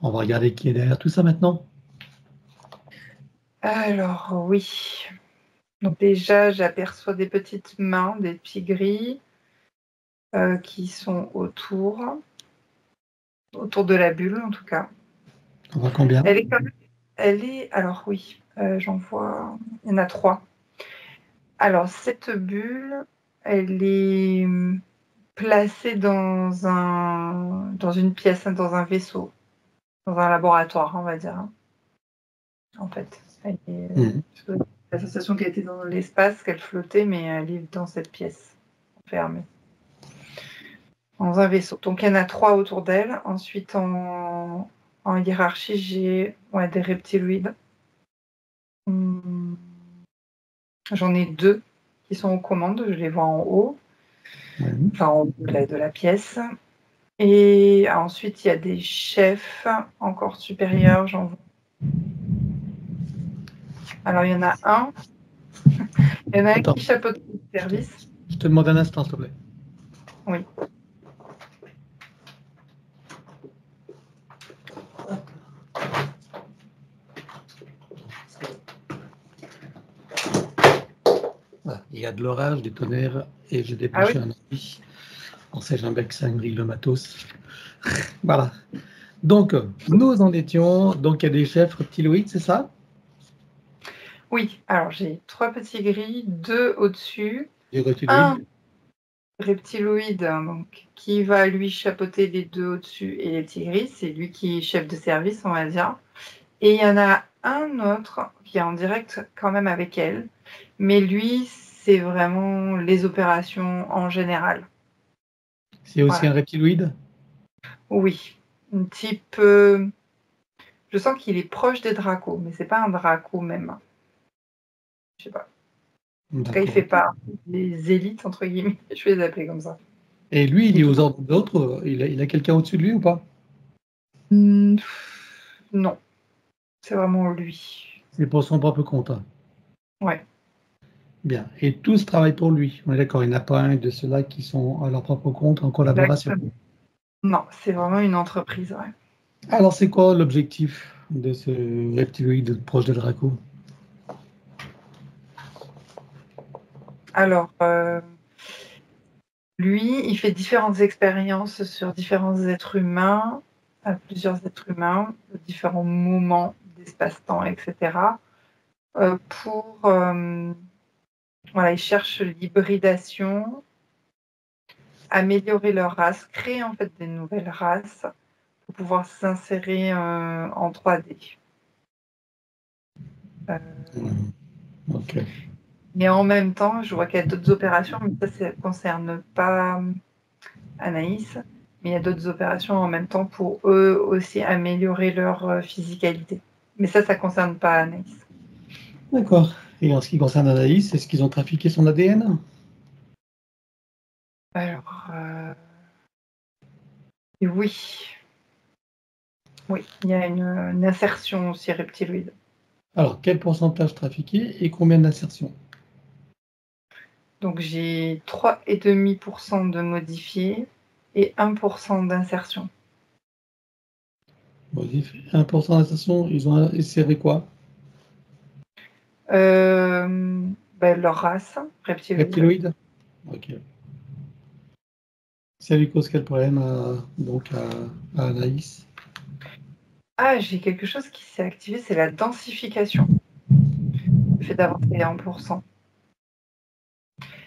On va regarder qui est derrière tout ça maintenant. Alors, oui. Donc déjà, j'aperçois des petites mains, des petits gris qui sont autour de la bulle, en tout cas. On voit combien? Alors oui, j'en vois, il y en a 3. Alors, cette bulle, elle est placée dans une pièce, dans un vaisseau, dans un laboratoire, on va dire. En fait, la sensation qu'elle était dans l'espace, qu'elle flottait, mais elle est dans cette pièce fermée, dans un vaisseau. Donc il y en a 3 autour d'elle. Ensuite, en hiérarchie, j'ai des reptiloïdes. J'en ai 2 qui sont aux commandes, je les vois en haut, enfin en haut de la pièce. Et ensuite, il y a des chefs encore supérieurs, j'en vois. Alors, il y en a un Attends, qui chapeaute le service. je te demande un instant, s'il te plaît. Oui. Voilà. Il y a de l'orage, du tonnerre, et j'ai Ah débranché oui. un ordi. On sait jamais que ça grille le matos. Voilà. Donc, nous en étions. Donc, il y a des chefs reptiloïdes, c'est ça? Oui. Alors, j'ai 3 petits gris, 2 au-dessus. Des Un reptiloïdes. reptiloïde, donc, qui va lui chapeauter les 2 au-dessus et les petits gris. C'est lui qui est chef de service, on va dire. Et il y en a un autre qui est en direct quand même avec elle. Mais lui, c'est vraiment les opérations en général. C'est aussi Voilà. un reptiloïde? Oui. Un type... je sens qu'il est proche des dracos, mais c'est pas un draco même. Je sais pas. En tout cas, il fait partie des élites, entre guillemets. Je vais les appeler comme ça. Et lui, il est aux ordres d'autres? Il a quelqu'un au-dessus de lui ou pas? Non, c'est vraiment lui. C'est pour son propre compte. Ouais. Bien. Et tous travaillent pour lui. On est d'accord, il n'y en a pas un de ceux-là qui sont à leur propre compte en collaboration. Exactement. Non, c'est vraiment une entreprise, ouais. Alors, c'est quoi l'objectif de ce reptiloïde proche de Draco? Alors, lui, il fait différentes expériences sur différents êtres humains, plusieurs êtres humains, à différents moments d'espace-temps, etc. Voilà, il cherche l'hybridation, améliorer leur race, créer en fait des nouvelles races pour pouvoir s'insérer en 3D. Ok. Mais en même temps, je vois qu'il y a d'autres opérations, mais ça ne concerne pas Anaïs, mais il y a d'autres opérations en même temps pour eux aussi améliorer leur physicalité. Mais ça ne concerne pas Anaïs. D'accord. Et en ce qui concerne Anaïs, est-ce qu'ils ont trafiqué son ADN? Alors, oui. Oui, il y a une insertion aussi reptiloïde. Alors, quel pourcentage trafiqué et combien d'insertions? Donc, j'ai 3,5% de modifiés et 1% d'insertion. Modifié. 1% d'insertion, ils ont inséré quoi? Leur race, reptiloïde. Reptiloïde? Ok. Ça lui cause quel problème à Anaïs? Ah, j'ai quelque chose qui s'est activé, c'est la densification. Le fait d'avoir fait 1%.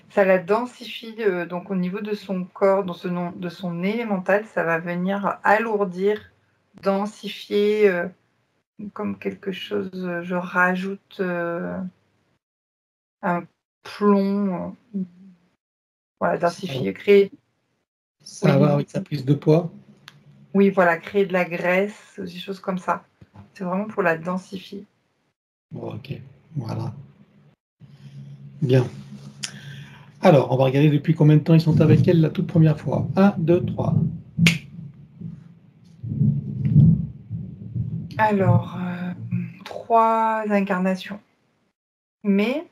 Ça la densifie, donc au niveau de son corps, de son élémental, ça va venir alourdir, densifier, comme quelque chose, je rajoute un plomb, voilà, densifier, créer. Ça Oui, va avec sa prise de poids? oui, voilà, créer de la graisse, des choses comme ça. C'est vraiment pour la densifier. Ok, voilà. Bien. Alors, on va regarder depuis combien de temps ils sont avec elle la toute première fois. 1, 2, 3. Alors, 3 incarnations. Mais,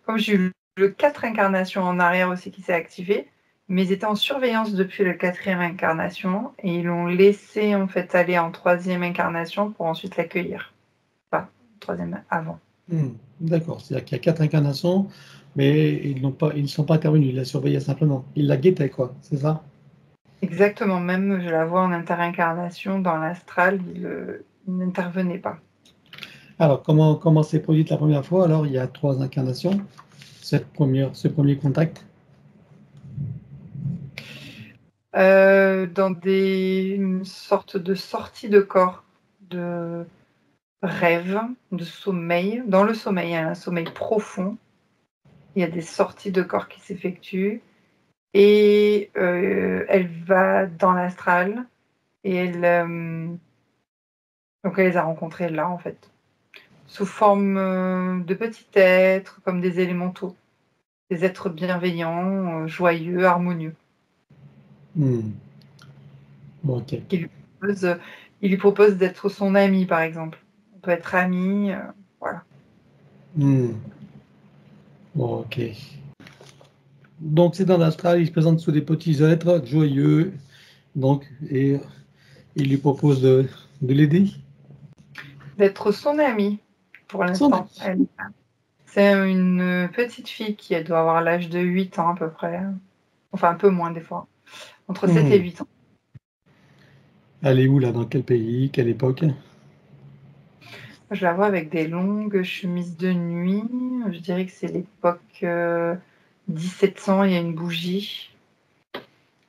comme j'ai eu le 4 incarnations en arrière aussi qui s'est activé, mais ils étaient en surveillance depuis la 4e incarnation et ils l'ont laissé en fait aller en 3e incarnation pour ensuite l'accueillir. Enfin, 3e avant. D'accord, c'est-à-dire qu'il y a 4 incarnations, mais ils ne sont pas intervenus, ils la surveillaient simplement. Ils la guettaient, quoi, c'est ça? Exactement, même je la vois en interincarnation dans l'astral, il n'intervenait pas. Alors, comment s'est produite la première fois? Alors, il y a 3 incarnations, ce premier contact. Dans une sorte de sortie de corps, de rêve, de sommeil. Dans le sommeil, il y a un sommeil profond. Il y a des sorties de corps qui s'effectuent. Et elle va dans l'astral. Et donc elle les a rencontrés là, en fait. Sous forme de petits êtres, comme des élémentaux. Des êtres bienveillants, joyeux, harmonieux. Bon, ok. Il lui propose d'être son ami, par exemple. On peut être ami, voilà. Bon, ok. Donc, c'est dans l'astral, il se présente sous des petits êtres joyeux, donc, et il lui propose de l'aider. D'être son ami, pour Son l'instant. ami. C'est une petite fille qui doit avoir l'âge de 8 ans à peu près. Enfin, un peu moins des fois. Entre 7 et 8 ans. Elle est où, là? Dans quel pays? Quelle époque? Je la vois avec des longues chemises de nuit. Je dirais que c'est l'époque 1700, il y a une bougie.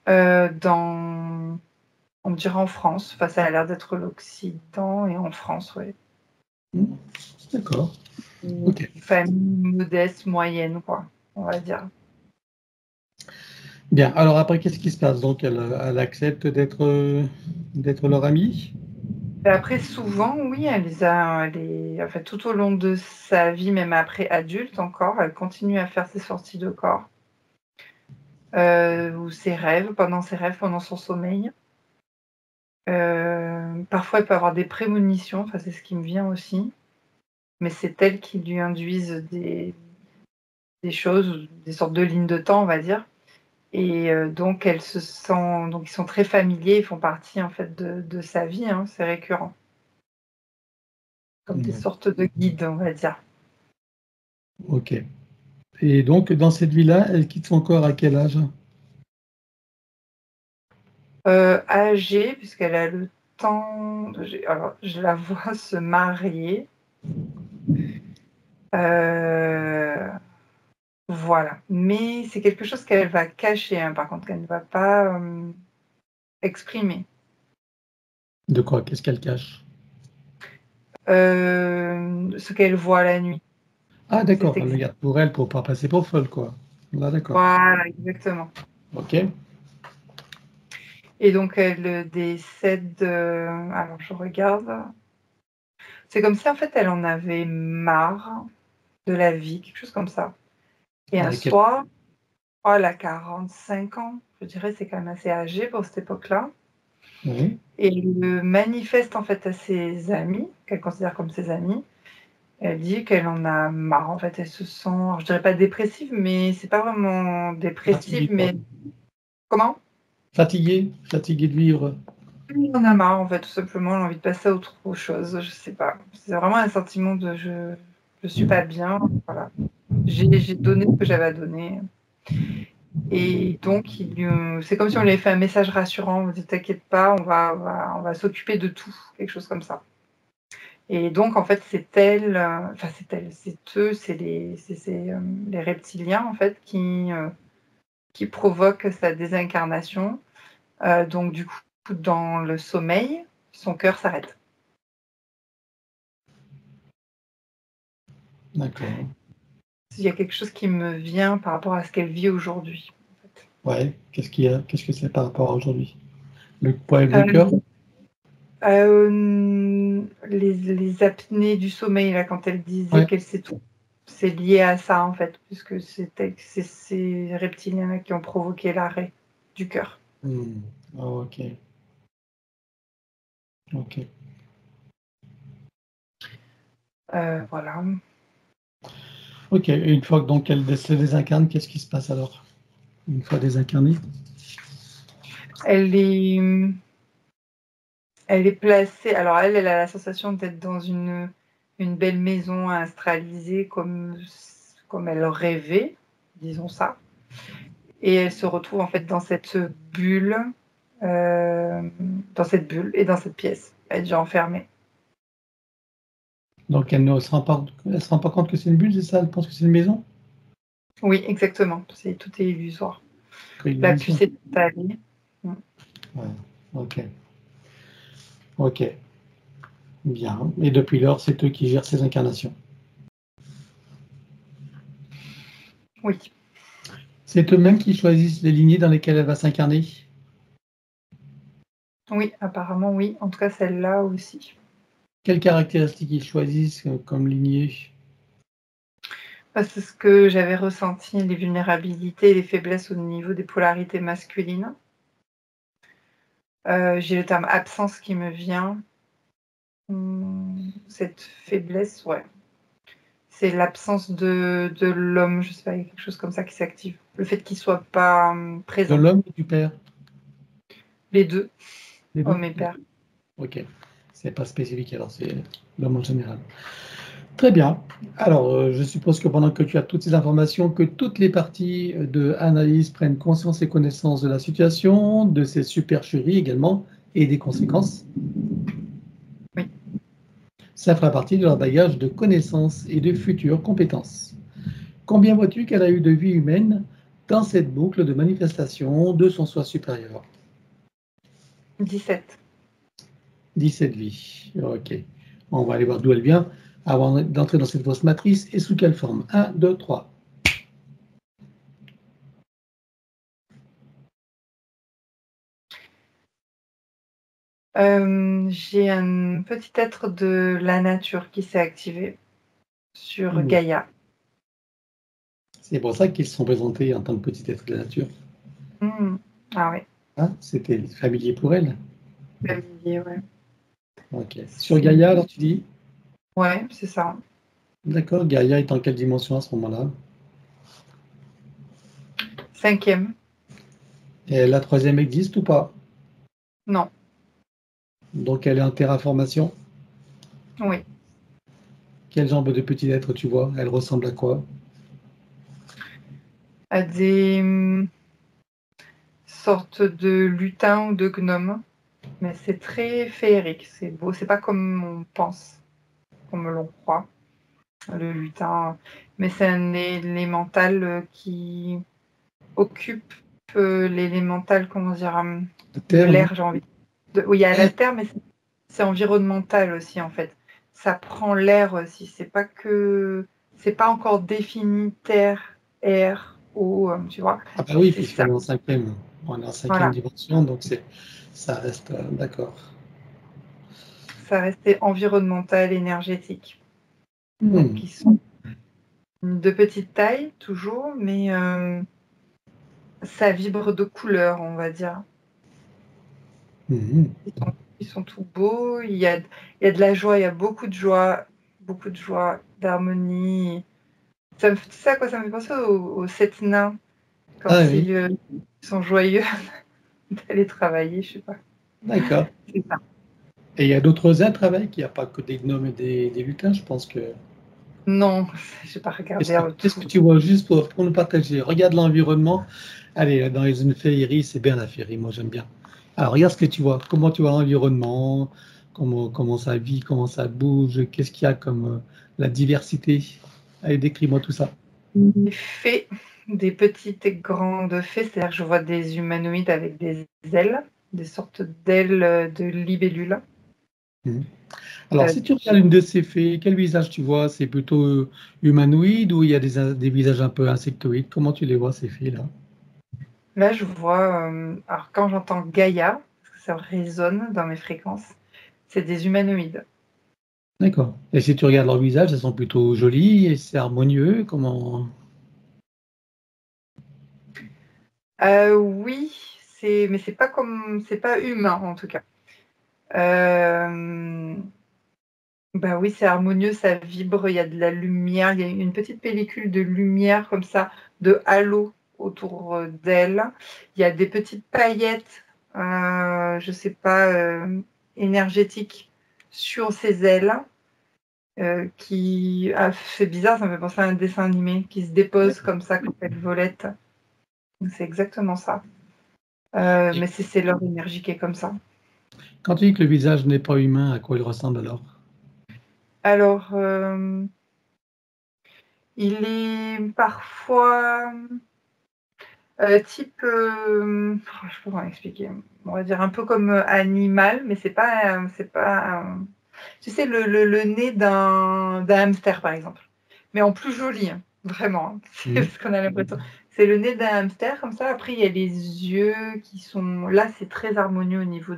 On dirait en France. Enfin, ça a l'air d'être l'Occident et en France, oui. D'accord. Ok. Une famille modeste, moyenne, quoi, on va dire. Bien. Alors après, qu'est-ce qui se passe? Donc, elle accepte d'être leur amie? Et après, souvent, oui, en fait, tout au long de sa vie, même après adulte encore, elle continue à faire ses sorties de corps. Ou ses rêves, pendant son sommeil. Parfois, elle peut avoir des prémonitions, enfin, c'est ce qui me vient aussi. Mais c'est elles qui lui induisent des choses, des sortes de lignes de temps, on va dire. Et donc, donc ils sont très familiers, ils font partie en fait de sa vie, hein, c'est récurrent. Comme des sortes de guides, on va dire. Ok. Et donc, dans cette vie-là, elle quitte son corps à quel âge? Âgée, puisqu'elle a le temps. Alors, je la vois se marier. Voilà. Mais c'est quelque chose qu'elle va cacher, hein, par contre, qu'elle ne va pas exprimer. De quoi? Qu'est-ce qu'elle cache? Ce qu'elle voit la nuit. Ah, C'est d'accord. Elle le garde pour elle pour pas passer pour folle, quoi. Là, d'accord. Voilà, exactement. Ok. Et donc, elle décède. Alors, je regarde. C'est comme si, en fait, elle en avait marre de la vie, quelque chose comme ça. Et un Avec elle. soir, oh, elle a 45 ans, je dirais, c'est quand même assez âgé pour cette époque-là. Oui. Et elle manifeste, en fait, à ses amis, qu'elle considère comme ses amis. Elle dit qu'elle en a marre, en fait. Elle se sent, alors, je dirais pas dépressive, mais c'est pas vraiment dépressive, Fatiguée, quoi. mais comment? Fatiguée de vivre. Elle en a marre, en fait, tout simplement. Elle a envie de passer à autre chose, je sais pas. C'est vraiment un sentiment de je suis pas bien, voilà. J'ai donné ce que j'avais à donner. Et donc, c'est comme si on lui avait fait un message rassurant. On lui dit, t'inquiète pas, on va s'occuper de tout, quelque chose comme ça. Et donc, en fait, c'est elle, enfin, c'est eux, les reptiliens, en fait, qui provoquent sa désincarnation. Donc, du coup, dans le sommeil, son cœur s'arrête. D'accord. Il y a quelque chose qui me vient par rapport à ce qu'elle vit aujourd'hui. En fait. Ouais. Qu'est-ce qu'il y a? Qu'est-ce que c'est par rapport à aujourd'hui? Le poème du cœur? Euh, les apnées du sommeil, là, quand elle disait Ouais. qu'elle sait tout, c'est lié à ça, en fait, puisque c'est ces reptiliens-là qui ont provoqué l'arrêt du cœur. Ah, ok. Ok. Voilà. Ok. Et une fois que donc elle se désincarne, qu'est-ce qui se passe alors? une fois désincarnée? Elle est placée. Alors, elle a la sensation d'être dans une belle maison astralisée comme elle rêvait, disons ça. Et elle se retrouve en fait dans cette bulle, et dans cette pièce. Elle est déjà enfermée. Donc elle ne se rend pas, elle se rend pas compte que c'est une bulle, c'est ça? Elle pense que c'est une maison? Oui, exactement. Tout est illusoire. Que une La illusion. puce est installée. Ouais. Ok. Ok. Bien. Et depuis lors, c'est eux qui gèrent ces incarnations. Oui. C'est eux-mêmes qui choisissent les lignées dans lesquelles elle va s'incarner? Oui, apparemment, oui. En tout cas, celle-là aussi. Quelles caractéristiques ils choisissent comme lignée? C'est ce que j'avais ressenti, les vulnérabilités et les faiblesses au niveau des polarités masculines. J'ai le terme absence qui me vient. Cette faiblesse, ouais. C'est l'absence de l'homme, je sais pas, il y a quelque chose comme ça qui s'active. Le fait qu'il soit pas De présent. l'homme ou du père? Les deux, Les deux? homme et père. Ok. C'est pas spécifique, alors c'est l'homme en général. Très bien. Alors, je suppose que pendant que tu as toutes ces informations, que toutes les parties de Anaïs prennent conscience et connaissance de la situation, de ses supercheries également, et des conséquences. Oui. Ça fera partie de leur bagage de connaissances et de futures compétences. Combien vois-tu qu'elle a eu de vie humaine dans cette boucle de manifestation de son soi supérieur? 17. 17 vies. Ok. On va aller voir d'où elle vient avant d'entrer dans cette fausse matrice et sous quelle forme. 1, 2, 3. J'ai un petit être de la nature qui s'est activé sur Gaïa. C'est pour ça qu'ils se sont présentés en tant que petit être de la nature. Ah oui, Hein, c'était familier pour elle. familier, ouais. Ok. Sur Gaïa, alors tu dis? Ouais, c'est ça. D'accord, Gaïa est en quelle dimension à ce moment-là? 5e. Et la troisième existe ou pas? Non, Donc elle est en terraformation. oui. Quel genre de petit être tu vois? Elle ressemble à quoi? À des sortes de lutins ou de gnomes. Mais c'est très féerique, c'est beau. C'est pas comme on pense, comme l'on croit, le lutin. Mais c'est un élémental qui occupe l'élémental, comment dire, La de Terre, non? l'air, j'ai envie. Oui, il y a la terre, mais c'est environnemental aussi, en fait. Ça prend l'air aussi. C'est pas encore défini terre, air, eau, tu vois. Ah bah oui, C'est ça. puisqu'on est en cinquième. On est en cinquième Voilà. dimension, donc ça reste d'accord. Ça restait environnemental, énergétique. Donc, Hmm. ils sont de petite taille, toujours, mais ça vibre de couleurs, on va dire. Mhm. Ils sont tout beaux, il y a de la joie, il y a beaucoup de joie, d'harmonie. Tu sais à quoi ça me fait penser aux 7 nains, Ah quand oui, ils sont joyeux d'aller travailler, je sais pas. d'accord. C'est ça. Et il y a d'autres êtres avec, il n'y a pas que des gnomes et des lutins, je pense que... Non, j'ai pas regardé Qu'est-ce tout. que tu vois juste pour nous partager? Regarde l'environnement. Allez, dans une féerie, c'est bien la féerie, moi j'aime bien. Alors regarde ce que tu vois. Comment tu vois l'environnement? Comment ça vit? Comment ça bouge? Qu'est-ce qu'il y a comme la diversité? Allez, décris-moi tout ça. Des fées, des petites et grandes fées, c'est-à-dire que je vois des humanoïdes avec des ailes, des sortes d'ailes de libellules. Mhm. Alors, si tu regardes Qui une de ces fées, quel visage tu vois? C'est plutôt humanoïde ou il y a des visages un peu insectoïdes? Comment tu les vois, ces fées-là? Là, je vois, alors quand j'entends Gaïa, parce que ça résonne dans mes fréquences, c'est des humanoïdes. D'accord. Et si tu regardes leur visage, elles sont plutôt jolies et c'est harmonieux. Comment? Oui, mais c'est pas humain en tout cas. Bah oui, c'est harmonieux, ça vibre, il y a de la lumière, il y a une petite pellicule de lumière comme ça, de halo autour d'elle. Il y a des petites paillettes, je ne sais pas, énergétiques sur ses ailes. C'est bizarre, ça me fait penser à un dessin animé qui se dépose comme ça quand elle volette. C'est exactement ça. Mais c'est leur énergie qui est comme ça. Quand tu dis que le visage n'est pas humain, à quoi il ressemble alors? Alors, il est parfois type, je sais pas comment expliquer. On va dire un peu comme animal, mais c'est pas, tu sais, le nez d'un hamster, par exemple. Mais en plus joli, hein, vraiment. Hein. C'est ce qu'on a l'impression. C'est le nez d'un hamster, comme ça. Après, il y a les yeux qui sont... Là, c'est très harmonieux au niveau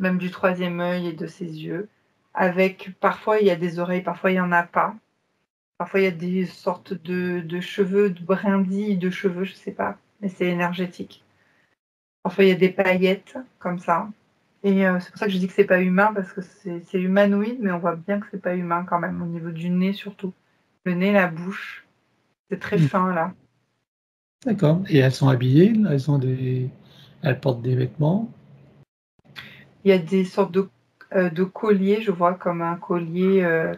même du troisième œil et de ses yeux. Avec, parfois, il y a des oreilles, parfois, il n'y en a pas. Parfois, il y a des sortes de cheveux, de brindilles de cheveux, je sais pas. Mais c'est énergétique. Parfois, il y a des paillettes, comme ça. Et c'est pour ça que je dis que c'est pas humain, parce que c'est humanoïde, mais on voit bien que c'est pas humain quand même, au niveau du nez surtout. Le nez, la bouche, c'est très fin là. D'accord. Et elles sont habillées, elles portent des vêtements. Il y a des sortes de colliers, je vois, comme un collier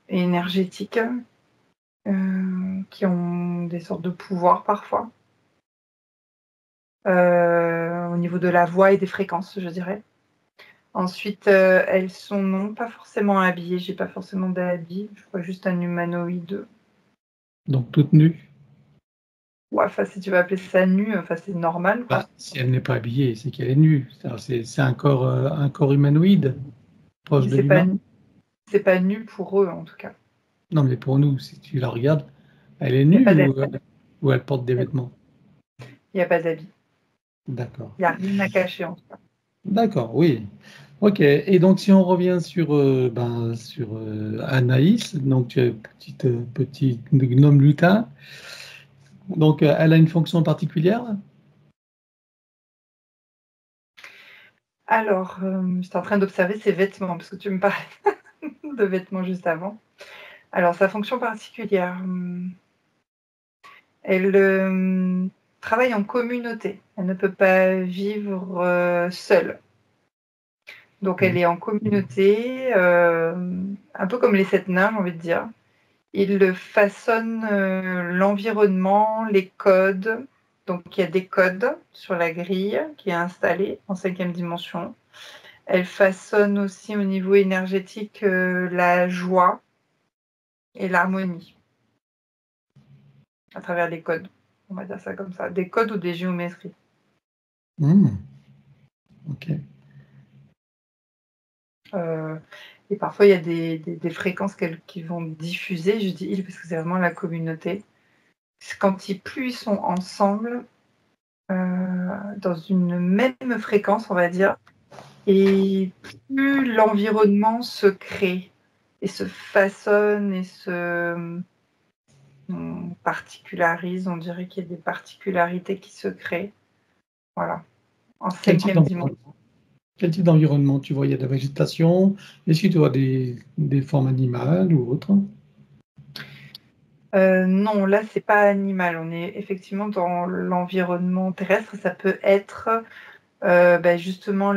énergétique, qui ont des sortes de pouvoirs parfois. Au niveau de la voix et des fréquences, je dirais. Ensuite, elles sont non pas forcément habillées, j'ai pas forcément d'habits, je vois juste un humanoïde. Donc toutes nues. Ouais, enfin, si tu veux appeler ça nu, enfin, c'est normal, quoi. Si elle n'est pas habillée, c'est qu'elle est nue. C'est un corps humanoïde, proche de l'humain. C'est pas nu pour eux, en tout cas. Non, mais pour nous, si tu la regardes, elle est Il n'y a nue pas ou elle porte des vêtements? Il n'y a pas d'habit. D'accord. Il n'y a rien à cacher, en tout cas. D'accord, oui. Ok. Et donc, si on revient sur Anaïs, donc tu es petit gnome lutin. Donc, elle a une fonction particulière? Alors, j'étais en train d'observer ses vêtements, parce que tu me parlais de vêtements juste avant. Alors, sa fonction particulière, elle travaille en communauté. Elle ne peut pas vivre seule. Donc, elle est en communauté, un peu comme les 7 nains, j'ai envie de dire. Ils façonnent l'environnement, les codes. Donc, il y a des codes sur la grille qui est installée en 5e dimension. Elle façonne aussi au niveau énergétique la joie et l'harmonie à travers des codes. On va dire ça comme ça. Des codes ou des géométries. Ok. Et parfois, il y a des fréquences qui vont diffuser. Je dis ils parce que c'est vraiment la communauté. Quand plus ils sont ensemble, dans une même fréquence, on va dire, et plus l'environnement se crée et se façonne et se particularise. On dirait qu'il y a des particularités qui se créent. Voilà. En Quel type 5e dimension. Quel type d'environnement tu vois? Il y a de la végétation? Est-ce que tu vois des formes animales ou autres? Non, là, c'est pas animal. On est effectivement dans l'environnement terrestre. Ça peut être justement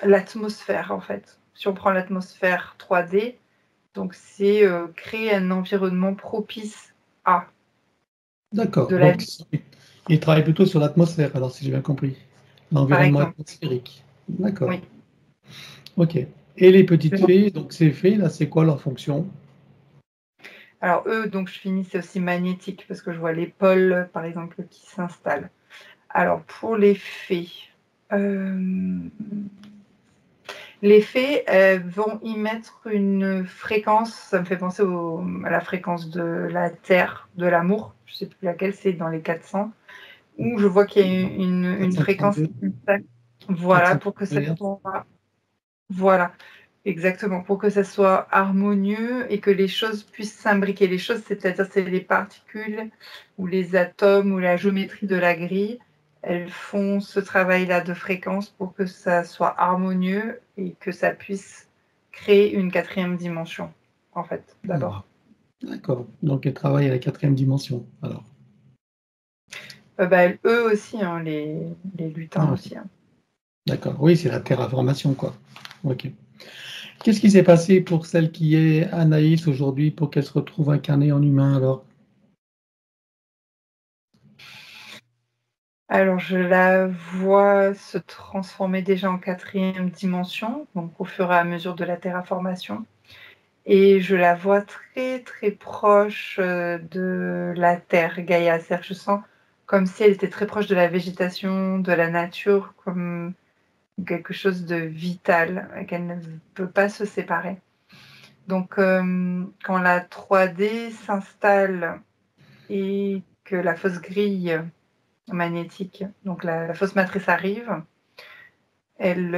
l'atmosphère, en fait. Si on prend l'atmosphère 3D, donc c'est créer un environnement propice à D'accord. de la Donc, vie, il travaille plutôt sur l'atmosphère, alors si j'ai bien compris. par L'environnement exemple. atmosphérique. D'accord. Oui. Ok. Et les petites fées, donc ces fées, là, c'est quoi leur fonction? Alors eux, donc je finis, c'est aussi magnétique parce que je vois les pôles, par exemple, qui s'installent. Alors pour les fées vont y mettre une fréquence, ça me fait penser à la fréquence de la terre, de l'amour, je ne sais plus laquelle, c'est dans les 400, où je vois qu'il y a une fréquence 432, qui s'installe. Voilà, pour que ça 432 Hertz. soit... Voilà, exactement, pour que ça soit harmonieux et que les choses puissent s'imbriquer. Les choses, c'est-à-dire c'est les particules ou les atomes ou la géométrie de la grille, elles font ce travail-là de fréquence pour que ça soit harmonieux et que ça puisse créer une 4e dimension, en fait, d'abord. D'accord. Donc, elle travaille à la 4e dimension, alors. Eux aussi, hein, les lutins Ah, ok. aussi. Hein. D'accord. Oui, c'est la terraformation, quoi. Ok. Qu'est-ce qui s'est passé pour celle qui est Anaïs aujourd'hui pour qu'elle se retrouve incarnée en humain alors? Alors, je la vois se transformer déjà en 4e dimension, donc au fur et à mesure de la terraformation. Et je la vois très, très proche de la Terre, Gaïa. C'est-à-dire que je sens comme si elle était très proche de la végétation, de la nature, comme quelque chose de vital, qu'elle ne peut pas se séparer. Donc, quand la 3D s'installe et que la fausse grille magnétique, donc la fausse matrice arrive, elle,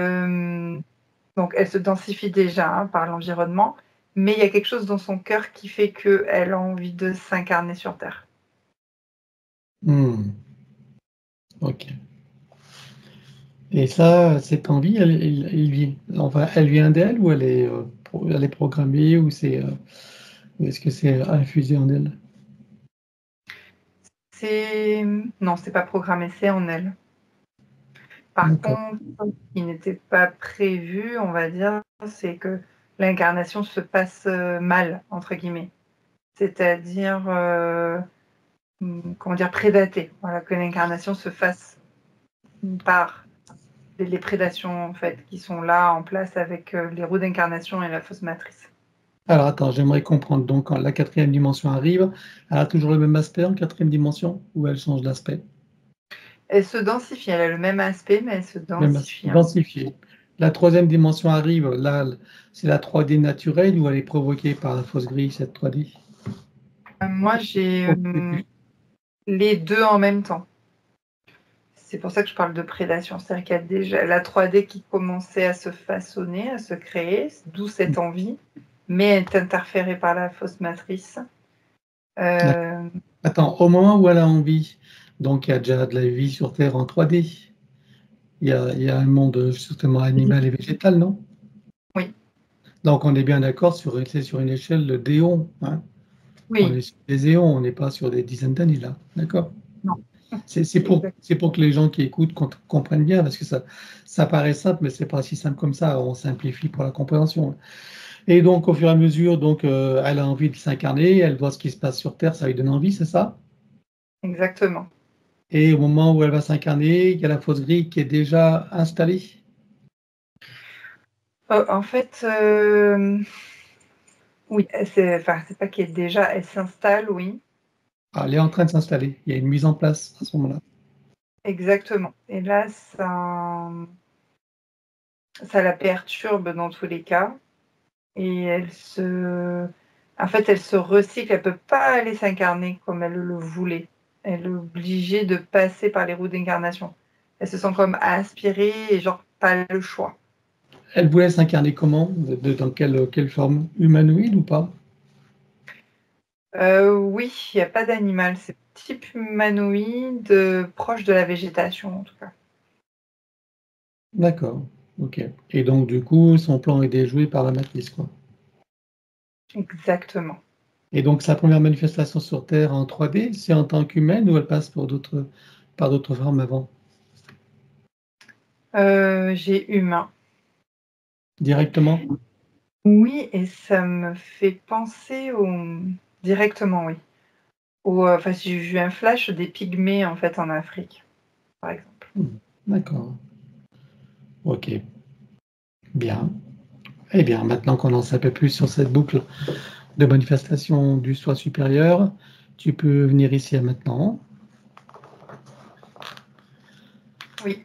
donc elle se densifie déjà hein, par l'environnement, mais il y a quelque chose dans son cœur qui fait qu'elle a envie de s'incarner sur Terre. Ok. Et ça, cette envie, elle vient d'elle ou elle est programmée ou ou est-ce que c'est infusé en elle? Non, c'est pas programmé, c'est en elle. Par D'accord. contre, ce qui n'était pas prévu, on va dire, c'est que l'incarnation se passe mal, entre guillemets. C'est-à-dire, comment dire, prédatée. Voilà, que l'incarnation se fasse par les prédations, en fait, qui sont là en place avec les roues d'incarnation et la fausse matrice. Alors attends, j'aimerais comprendre. Donc, quand la quatrième dimension arrive, elle a toujours le même aspect en quatrième dimension ou elle change d'aspect? Elle se densifie, elle a le même aspect, mais elle se Même aspect, densifie. Hein. densifié. La troisième dimension arrive, là, c'est la 3D naturelle ou elle est provoquée par la fausse grille, cette 3D? Moi, j'ai Au début. les deux en même temps. C'est pour ça que je parle de prédation. C'est-à-dire qu'il y a déjà la 3D qui commençait à se façonner, à se créer, d'où cette envie, mais elle est interférée par la fausse matrice. Attends, au moment où elle a envie, donc il y a déjà de la vie sur Terre en 3D. Il y a un monde justement animal et végétal, non? Oui, Donc on est bien d'accord c'est sur une échelle d'éons. Hein. On oui, est sur des éons, on n'est pas sur des dizaines d'années là. D'accord? non, exact. C'est pour que les gens qui écoutent comprennent bien, parce que ça paraît simple, mais c'est pas si simple comme ça. On simplifie pour la compréhension. Et donc au fur et à mesure, donc elle a envie de s'incarner, elle voit ce qui se passe sur Terre, ça lui donne envie, c'est ça? Exactement. Et au moment où elle va s'incarner, il y a la fausse grille qui est déjà installée. En fait, oui, enfin, c'est pas qu'elle est déjà, elle s'installe, oui, Ah, elle est en train de s'installer. Il y a une mise en place à ce moment-là. exactement. Et là, ça la perturbe dans tous les cas. Et en fait, elle se recycle, elle peut pas aller s'incarner comme elle le voulait. Elle est obligée de passer par les roues d'incarnation. Elle se sent comme aspirée et genre pas le choix. Elle voulait s'incarner comment? Dans quelle forme? Humanoïde ou pas? Oui, il y a pas d'animal, c'est type humanoïde, proche de la végétation en tout cas. D'accord. Ok. Et donc, du coup, son plan est déjoué par la matrice, quoi. Exactement. Et donc, sa première manifestation sur Terre en 3D, c'est en tant qu'humaine ou elle passe par d'autres formes avant? J'ai humain. Directement? Oui et ça me fait penser au directement, oui. Enfin, si j'ai eu un flash des pygmées, en fait, en Afrique, par exemple. D'accord. Ok. Bien. Eh bien, maintenant qu'on en sait un peu plus sur cette boucle de manifestation du soi supérieur, tu peux venir ici à maintenant. Oui.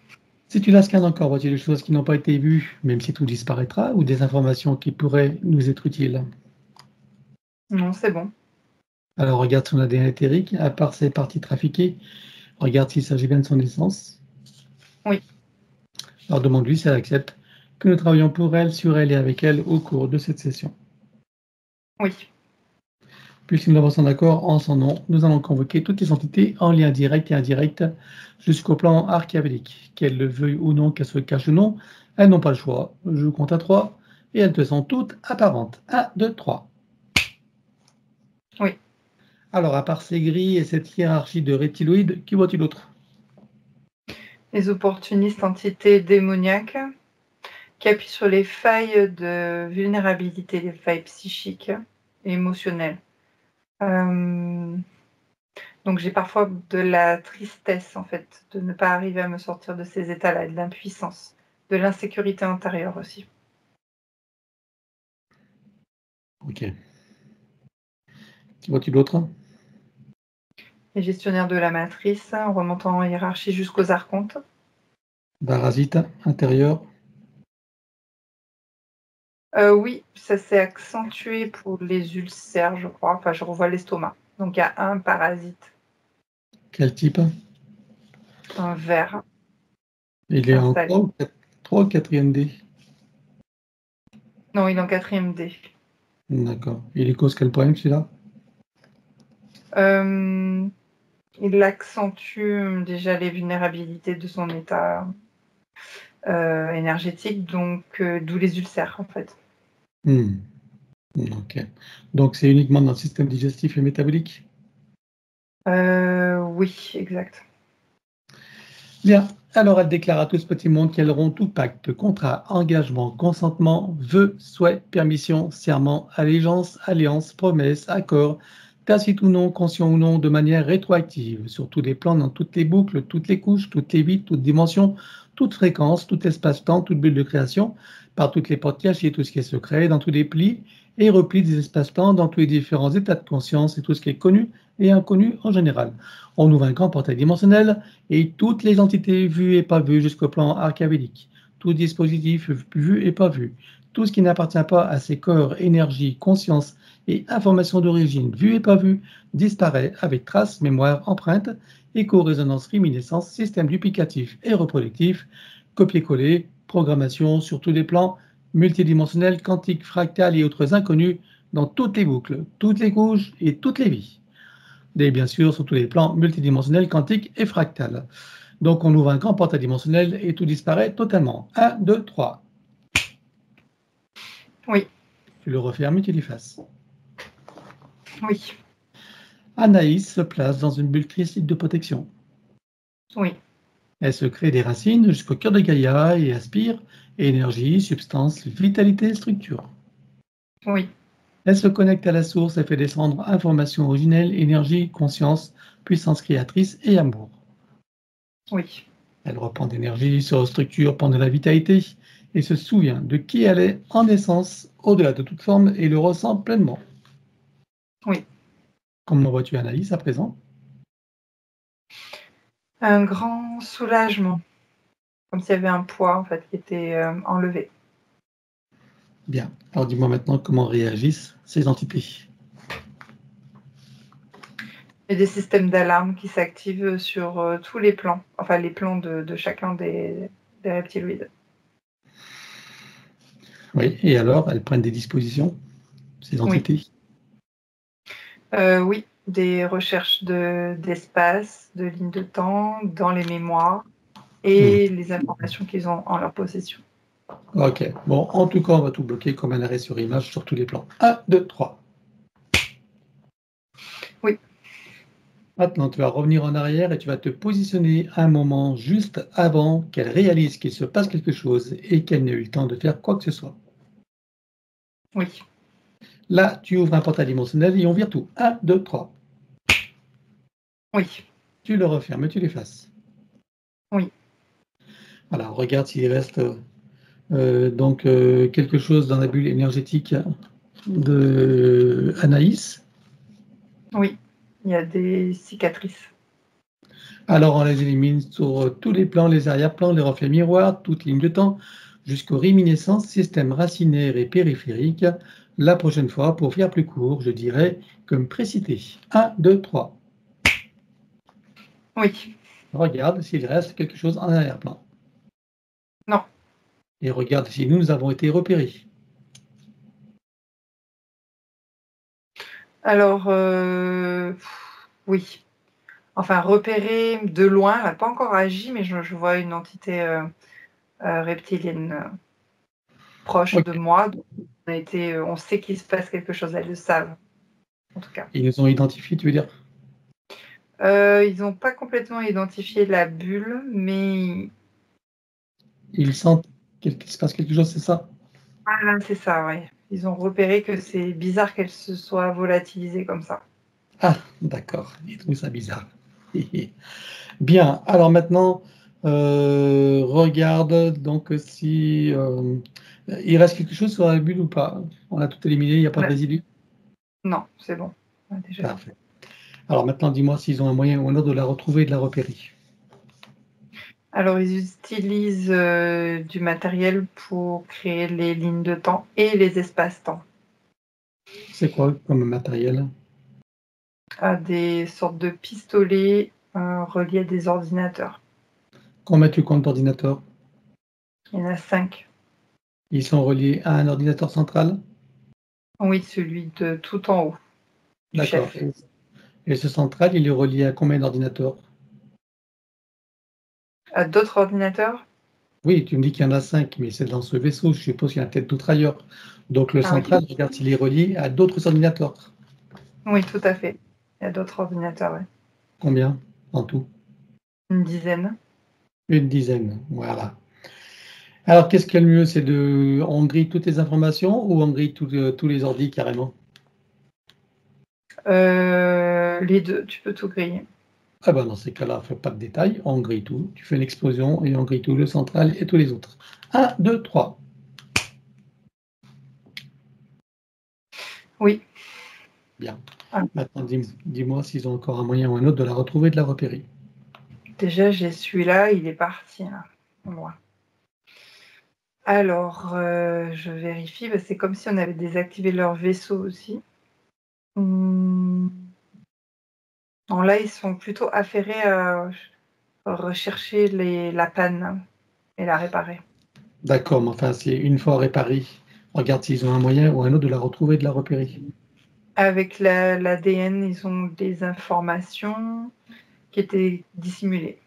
Si tu la scannes encore, vois-tu des choses qui n'ont pas été vues, même si tout disparaîtra, ou des informations qui pourraient nous être utiles? Non, c'est bon. Alors regarde son ADN éthérique, à part ses parties trafiquées, regarde s'il s'agit bien de son essence. Oui, Alors demande-lui si elle accepte que nous travaillions pour elle, sur elle et avec elle au cours de cette session. oui. Puisque nous avons son accord en son nom, nous allons convoquer toutes les entités en lien direct et indirect jusqu'au plan archéabélique. Qu'elles le veuillent ou non, qu'elles se cachent ou non, elles n'ont pas le choix. Je compte à 3 et elles te sont toutes apparentes. 1, 2, 3. Oui. Alors, à part ces grilles et cette hiérarchie de reptiloïdes, qui vois-tu d'autre? Les opportunistes entités démoniaques qui appuient sur les failles de vulnérabilité, les failles psychiques et émotionnelles. Donc j'ai parfois de la tristesse, en fait, de ne pas arriver à me sortir de ces états-là, de l'impuissance, de l'insécurité intérieure aussi. Ok. Qui vois-tu d'autre? Les gestionnaires de la matrice, en remontant en hiérarchie jusqu'aux archontes. Parasite intérieur. Oui, ça s'est accentué pour les ulcères, je crois. Enfin, je revois l'estomac. Donc il y a un parasite, Quel type? un ver qui Il s'est est en installé. 3 ou 3 ou 4e D? Non, il est en 4e D. D'accord. Il est cause quel problème celui-là? Euh, il accentue déjà les vulnérabilités de son état énergétique, donc d'où les ulcères, en fait. Hmm. Ok. Donc c'est uniquement dans le système digestif et métabolique? Oui, exact. Bien. Alors elle déclare à tout ce petit monde qu'elles rompt tout pacte, contrat, engagement, consentement, vœu, souhait, permission, serment, allégeance, alliance, promesse, accord, tacite ou non, conscient ou non, de manière rétroactive, sur tous les plans, dans toutes les boucles, toutes les couches, toutes les vides, toutes dimensions, toute fréquence, tout espace-temps, toute bulle de création, par toutes les portes cachées, tout ce qui est secret, dans tous les plis et replis des espaces-temps, dans tous les différents états de conscience et tout ce qui est connu et inconnu en général. On ouvre un grand portail dimensionnel et toutes les entités vues et pas vues jusqu'au plan archavédique, tout dispositif vu et pas vu, tout ce qui n'appartient pas à ces corps, énergie, conscience et information d'origine vue et pas vue disparaît avec traces, mémoire, empreinte, écho, résonance, réminiscence, système duplicatif et reproductif, copier-coller, programmation sur tous les plans multidimensionnels, quantiques, fractales et autres inconnus dans toutes les boucles, toutes les couches et toutes les vies. Et bien sûr, sur tous les plans multidimensionnels, quantiques et fractales. Donc, on ouvre un grand portail dimensionnel et tout disparaît totalement. 1, 2, 3. Oui, Tu le refermes et tu l'effaces. oui, Anaïs se place dans une bulle cristalline de protection. oui, Elle se crée des racines jusqu'au cœur de Gaïa et aspire énergie, substance, vitalité, structure. oui, Elle se connecte à la source et fait descendre information originelle, énergie, conscience, puissance créatrice et amour. oui, Elle reprend d'énergie, se restructure, prend de la vitalité et se souvient de qui elle est en essence, au-delà de toute forme, et le ressent pleinement. oui. Comment vois-tu Anaïs à présent? Un grand soulagement, comme s'il y avait un poids, en fait, qui était enlevé. Bien. Alors dis-moi maintenant comment réagissent ces entités. Et des systèmes d'alarme qui s'activent sur tous les plans, enfin les plans de chacun des reptiloïdes. Oui, et alors, elles prennent des dispositions, ces Oui, entités? oui, des recherches d'espace, de lignes de temps, dans les mémoires Hmm. et les informations qu'ils ont en leur possession. Ok. Bon, en tout cas, on va tout bloquer comme un arrêt sur image sur tous les plans. 1, 2, 3. Oui, Maintenant, tu vas revenir en arrière et tu vas te positionner un moment juste avant qu'elle réalise qu'il se passe quelque chose et qu'elle n'ait eu le temps de faire quoi que ce soit. oui, Là, tu ouvres un portail dimensionnel et on vire tout. 1, 2, 3. oui, Tu le refermes et tu l'effaces. oui. Voilà, regarde s'il reste quelque chose dans la bulle énergétique de Anaïs. Oui, il y a des cicatrices. Alors on les élimine sur tous les plans, les arrière-plans, les reflets miroirs, toutes lignes de temps, jusqu'aux réminiscences, système racinaire et périphérique. La prochaine fois, pour faire plus court, je dirais comme précité. 1, 2, 3. Oui, Regarde s'il reste quelque chose en arrière-plan. non. Et regarde si nous avons été repérés. Alors, oui. Enfin, repérer de loin, elle n'a pas encore agi, mais je vois une entité reptilienne proche Ok, de moi. Donc on sait qu'il se passe quelque chose, elles le savent. en tout cas. Ils nous ont identifiés, tu veux dire? Ils n'ont pas complètement identifié la bulle, mais Ils sentent qu'il se passe quelque chose, c'est ça? voilà, c'est ça, ouais. Ils ont repéré que c'est bizarre qu'elle se soit volatilisée comme ça. Ah, d'accord, ils trouvent ça bizarre. Bien, alors maintenant, regarde donc si, il reste quelque chose sur la bulle ou pas? On a tout éliminé, il n'y a pas de Ouais. résidus? Non, c'est bon. On a déjà vu. Parfait. Alors maintenant, dis-moi s'ils ont un moyen ou un autre de la retrouver et de la repérer. Alors, ils utilisent du matériel pour créer les lignes de temps et les espaces-temps. C'est quoi comme matériel? Des sortes de pistolets reliés à des ordinateurs. Combien tu comptes d'ordinateurs? Il y en a 5. Ils sont reliés à un ordinateur central? Oui, celui de tout en haut, du D'accord. chef. Et ce central, il est relié à combien d'ordinateurs? D'autres ordinateurs? Oui, tu me dis qu'il y en a 5, mais c'est dans ce vaisseau, je suppose qu'il y en a peut-être d'autres ailleurs. Donc le Ah oui. central, regarde s'il est relié à d'autres ordinateurs. Oui, tout à fait. Il y a d'autres ordinateurs, oui. Combien en tout? Une dizaine. Une dizaine, voilà. Alors qu'est-ce qu'il y a le mieux? C'est on grille toutes les informations ou on grille tous les ordis carrément? Les deux, tu peux tout griller. Ah ben dans ces cas-là, fais pas de détails, on grille tout. Tu fais une explosion et on grille tout, le central et tous les autres. 1, 2, 3. Oui. Bien. Ah, Maintenant, dis-moi s'ils ont encore un moyen ou un autre de la retrouver et de la repérer. déjà, j'ai celui-là, il est parti, là, pour moi. Alors, je vérifie, bah, c'est comme si on avait désactivé leur vaisseau aussi. Non, là, ils sont plutôt affairés à rechercher la panne et la réparer. D'accord, mais enfin, c'est une fois réparé. Regarde s'ils ont un moyen ou un autre de la retrouver et de la repérer. Avec l'ADN, ils ont des informations qui étaient dissimulées.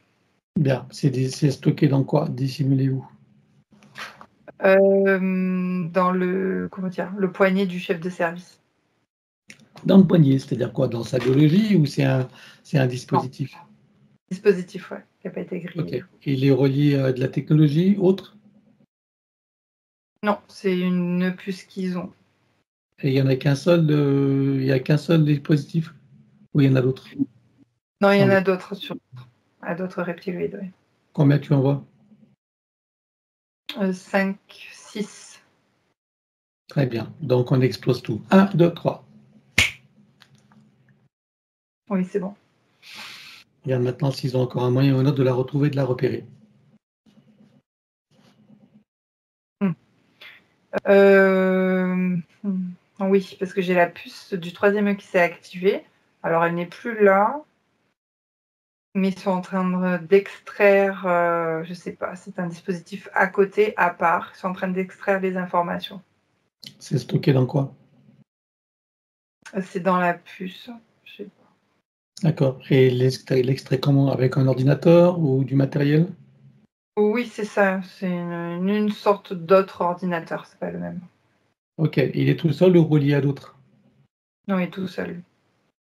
Bien, c'est stocké dans quoi? Dissimulé où? Dans comment dire, le poignet du chef de service. Dans le poignet, c'est-à-dire quoi? Dans sa biologie ou c'est un Non, dispositif? dispositif, ouais, qui n'a pas été grillé. Ok. Il est relié à de la technologie autre? Non, c'est une puce qu'ils ont. Et il n'y en a qu'un seul, il y a qu'un seul dispositif? Ou il y en a d'autres? Non, il y en Sans a doute. d'autres à d'autres reptiloïdes, oui. Combien tu en vois? 5, 6. Très bien. Donc on explose tout. 1, 2, 3. Oui, c'est bon. Regarde maintenant s'ils ont encore un moyen ou un autre de la retrouver et de la repérer. Oui, parce que j'ai la puce du 3e œil qui s'est activée. Alors, elle n'est plus là, mais ils sont en train d'extraire, je sais pas, c'est un dispositif à côté, à part. Ils sont en train d'extraire les informations. C'est stocké dans quoi? C'est dans la puce. Je sais pas. D'accord. Et l'extrait comment? Avec un ordinateur ou du matériel? Oui, c'est ça. C'est une sorte d'autre ordinateur. C'est pas le même. Ok. Il est tout seul ou relié à d'autres? Non, il est tout seul.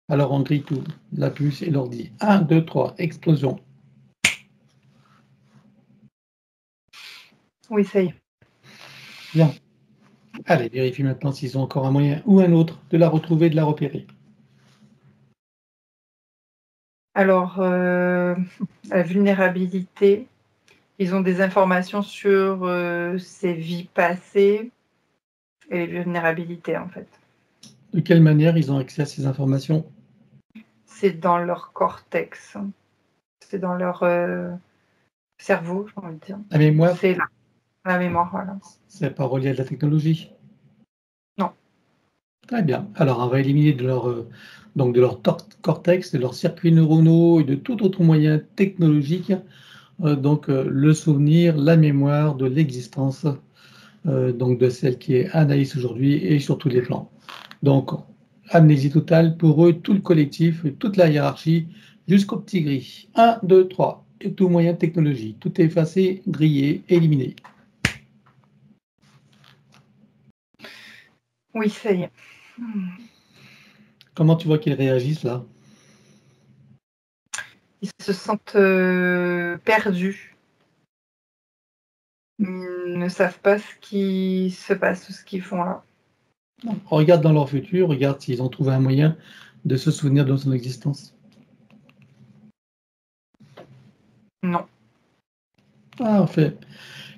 Alors on grille tout. La puce et l'ordi. 1, 2, 3. Explosion. Oui, ça y est. Bien. Allez, vérifie maintenant s'ils ont encore un moyen ou un autre de la retrouver et de la repérer. Alors, la vulnérabilité, ils ont des informations sur ses vies passées et les vulnérabilités, en fait. De quelle manière ils ont accès à ces informations? C'est dans leur cortex. C'est dans leur cerveau, j'ai envie de dire. La mémoire? C'est là, la mémoire, voilà. C'est pas relié à de la technologie? Non. Très bien. Alors on va éliminer donc de leur cortex, de leurs circuits neuronaux et de tout autre moyen technologique, le souvenir, la mémoire de l'existence donc de celle qui est Anaïs aujourd'hui et sur tous les plans. Donc, amnésie totale pour eux, tout le collectif, toute la hiérarchie, jusqu'au petit gris. 1, 2, 3. Et tout moyen de technologie. Tout est effacé, grillé, éliminé. Oui, ça y est. Comment tu vois qu'ils réagissent là? Ils se sentent perdus. Ils ne savent pas ce qui se passe ou ce qu'ils font là. Regarde dans leur futur, regarde s'ils ont trouvé un moyen de se souvenir de son existence. Non. Ah, en fait.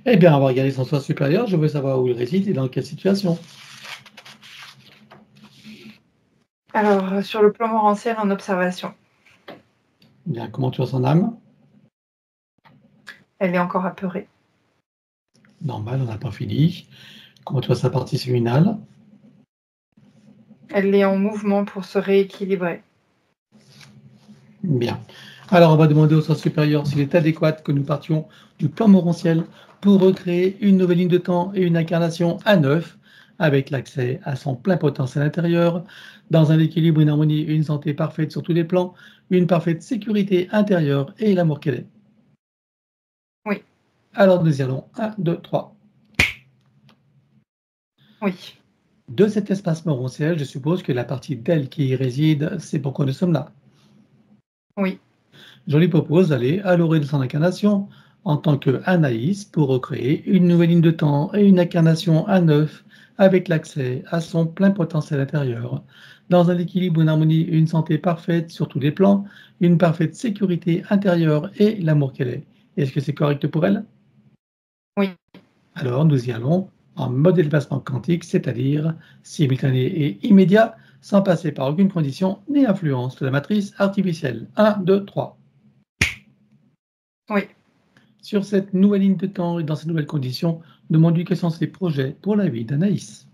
Eh bien, on va regarder son soi supérieur. Je veux savoir où il réside et dans quelle situation. Alors, sur le plan morantiel, en observation, Bien, comment tu vois son âme? elle est encore apeurée. Normal, on n'a pas fini. Comment tu vois sa partie subliminale? Elle est en mouvement pour se rééquilibrer. Bien. Alors, on va demander au sens supérieur s'il est adéquat que nous partions du plan morantiel pour recréer une nouvelle ligne de temps et une incarnation à neuf, avec l'accès à son plein potentiel intérieur, dans un équilibre, une harmonie, une santé parfaite sur tous les plans, une parfaite sécurité intérieure et l'amour qu'elle est. Oui, Alors, nous y allons. 1, 2, 3. oui, De cet espace morantiel, je suppose que la partie d'elle qui y réside, c'est pourquoi nous sommes là. oui. Je lui propose d'aller à l'orée de son incarnation en tant que Anaïs pour recréer une nouvelle ligne de temps et une incarnation à neuf avec l'accès à son plein potentiel intérieur, dans un équilibre, une harmonie, une santé parfaite sur tous les plans, une parfaite sécurité intérieure et l'amour qu'elle est. Est-ce que c'est correct pour elle? Oui. Alors nous y allons en mode déplacement quantique, c'est-à-dire simultané et immédiat, sans passer par aucune condition ni influence de la matrice artificielle. 1, 2, 3. Oui. Sur cette nouvelle ligne de temps et dans ces nouvelles conditions, demande-lui quels sont ses projets pour la vie d'Anaïs.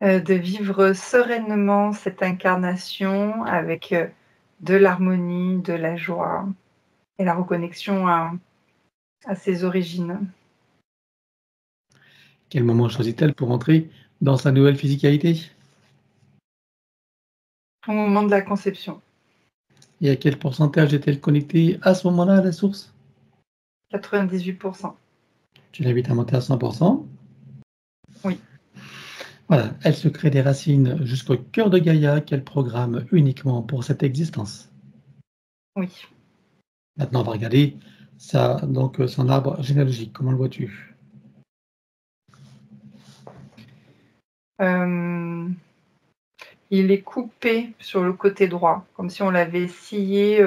De vivre sereinement cette incarnation avec de l'harmonie, de la joie et la reconnexion à ses origines. Quel moment choisit-elle pour entrer dans sa nouvelle physicalité? Au moment de la conception, Et à quel pourcentage est-elle connectée à ce moment-là à la source? 98%. Tu l'invites à monter à 100%. Oui, Voilà, elle se crée des racines jusqu'au cœur de Gaïa qu'elle programme uniquement pour cette existence. oui. Maintenant, on va regarder son arbre généalogique. Comment le vois-tu? Il est coupé sur le côté droit, comme si on l'avait scié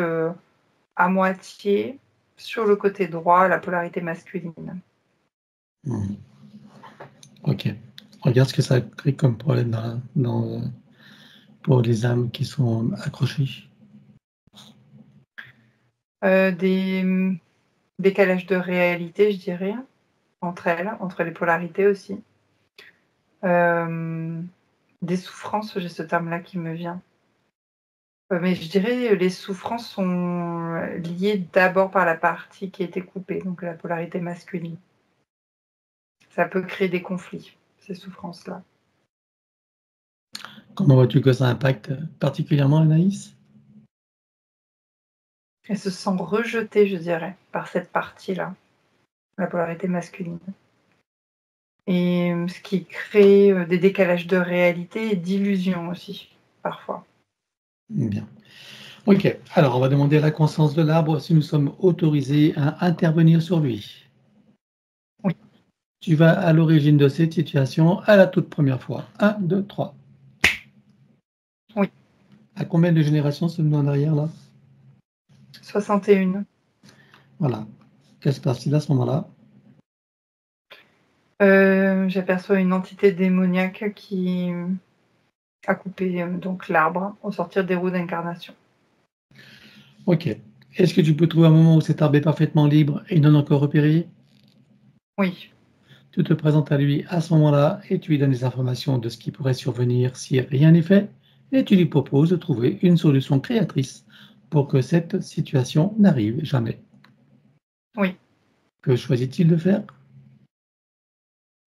à moitié sur le côté droit, la polarité masculine. Hmm. Ok. Regarde ce que ça crée comme problème pour les âmes qui sont accrochées. Des décalages de réalité, je dirais, entre elles, entre les polarités aussi. Des souffrances, j'ai ce terme-là qui me vient. Mais je dirais les souffrances sont liées d'abord par la partie qui a été coupée, donc la polarité masculine. Ça peut créer des conflits, ces souffrances-là. Comment vois-tu que ça impacte particulièrement Anaïs? Elles se sent rejetées, je dirais, par cette partie-là, la polarité masculine. Et ce qui crée des décalages de réalité et d'illusions aussi, parfois. Bien. Ok. Alors, on va demander à la conscience de l'arbre si nous sommes autorisés à intervenir sur lui. Oui, Tu vas à l'origine de cette situation à la toute première fois. 1, 2, 3. oui, À combien de générations sommes-nous en arrière là? 61. Voilà. Qu'est-ce qui se passe-t-il à ce moment-là? J'aperçois une entité démoniaque qui a coupé donc l'arbre au sortir des roues d'incarnation. Ok. Est-ce que tu peux trouver un moment où cet arbre est parfaitement libre et non encore repéré? Oui, Tu te présentes à lui à ce moment-là et tu lui donnes des informations de ce qui pourrait survenir si rien n'est fait et tu lui proposes de trouver une solution créatrice pour que cette situation n'arrive jamais. oui. Que choisit-il de faire?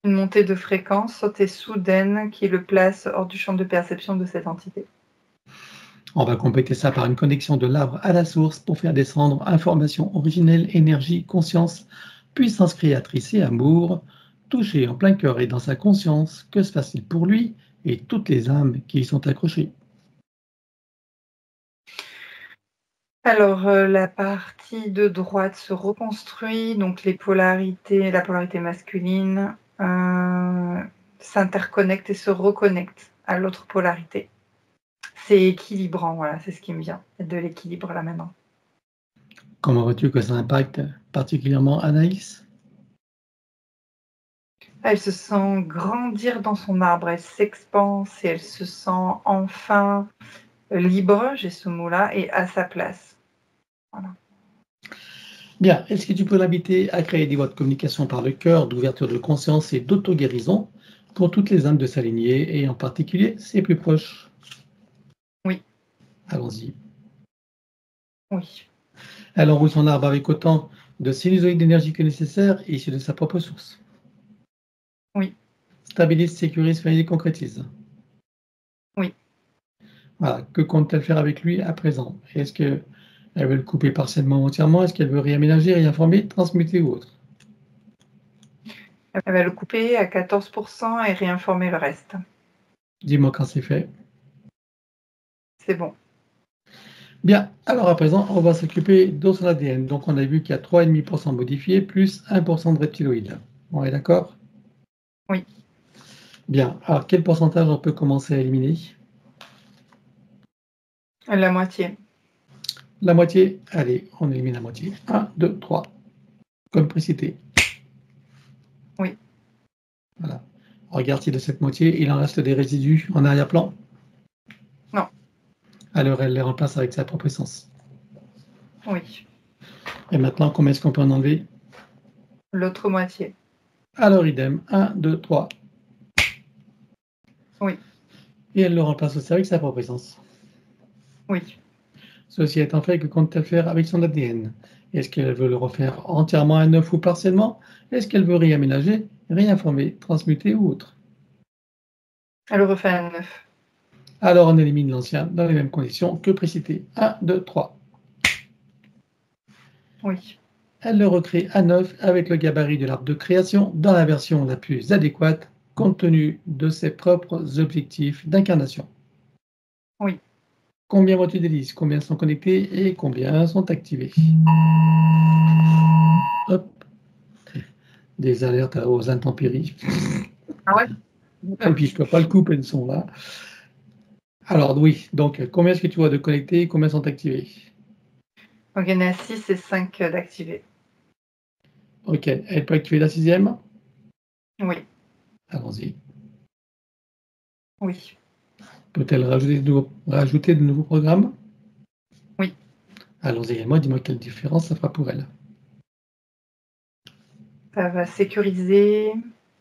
Une montée de fréquence saute et soudaine qui le place hors du champ de perception de cette entité. On va compléter ça par une connexion de l'arbre à la source pour faire descendre information originelle, énergie, conscience, puissance créatrice et amour, touché en plein cœur et dans sa conscience. Que se passe-t-il pour lui et toutes les âmes qui y sont accrochées. Alors, la partie de droite se reconstruit, donc les polarités, la polarité masculine s'interconnecte et se reconnecte à l'autre polarité. C'est équilibrant, voilà, c'est ce qui me vient, de l'équilibre là maintenant. Comment vois-tu que ça impacte particulièrement Anaïs? Elle se sent grandir dans son arbre, elle s'expanse et elle se sent enfin libre, j'ai ce mot-là, et à sa place. Voilà. Bien, est-ce que tu peux l'inviter à créer des voies de communication par le cœur, d'ouverture de conscience et d'auto-guérison pour toutes les âmes de s'aligner et en particulier ses plus proches? Oui. Allons-y. Oui. Elle enroule son arbre avec autant de sinusoïdes d'énergie que nécessaire, issus de sa propre source. Oui. Stabilise, sécurise, finalise et concrétise. Oui. Voilà. Que compte-t-elle faire avec lui à présent? Est-ce qu'elle veut le couper partiellement ou entièrement? Est-ce qu'elle veut réaménager, réinformer, transmuter ou autre? Elle va le couper à 14% et réinformer le reste. Dis-moi quand c'est fait. C'est bon. Bien, alors à présent, on va s'occuper de son ADN. Donc on a vu qu'il y a 3,5% modifié plus 1% de reptiloïdes. On est d'accord? Oui. Bien, alors quel pourcentage on peut commencer à éliminer? La moitié. La moitié? Allez, on élimine la moitié. 1, 2, 3. Comme précité. Oui. Voilà. Regarde si de cette moitié, il en reste des résidus en arrière-plan. Non. Alors elle les remplace avec sa propre essence. Oui. Et maintenant, combien est-ce qu'on peut en enlever? L'autre moitié. Alors idem, 1, 2, 3. Oui. Et elle le remplace aussi avec sa propre essence. Oui. Ceci étant fait, que compte-t-elle faire avec son ADN? Est-ce qu'elle veut le refaire entièrement à neuf ou partiellement? Est-ce qu'elle veut réaménager, réinformer, transmuter ou autre? Elle le refait à 9. Alors on élimine l'ancien dans les mêmes conditions que précité. 1, 2, 3. Oui. Elle le recrée à neuf avec le gabarit de l'arbre de création dans la version la plus adéquate compte tenu de ses propres objectifs d'incarnation. Oui. Combien vois-tu d'hélices? Combien sont connectés et combien sont activés? Hop. Des alertes aux intempéries. Ah ouais? Et puis je ne peux pas le couper le son là. Alors oui, donc combien est-ce que tu vois de connectés et combien sont activés? Donc il y en a 6 et 5 d'activés. Ok, elle peut activer la sixième? Oui. Allons-y. Oui. Peut-elle rajouter de nouveaux programmes? Oui. Allons-y également, dis-moi quelle différence ça fera pour elle. Ça va sécuriser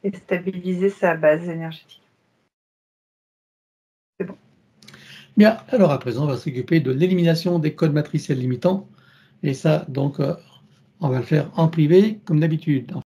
et stabiliser sa base énergétique. C'est bon. Bien, alors à présent, on va s'occuper de l'élimination des codes matriciels limitants. Et ça, donc, on va le faire en privé, comme d'habitude.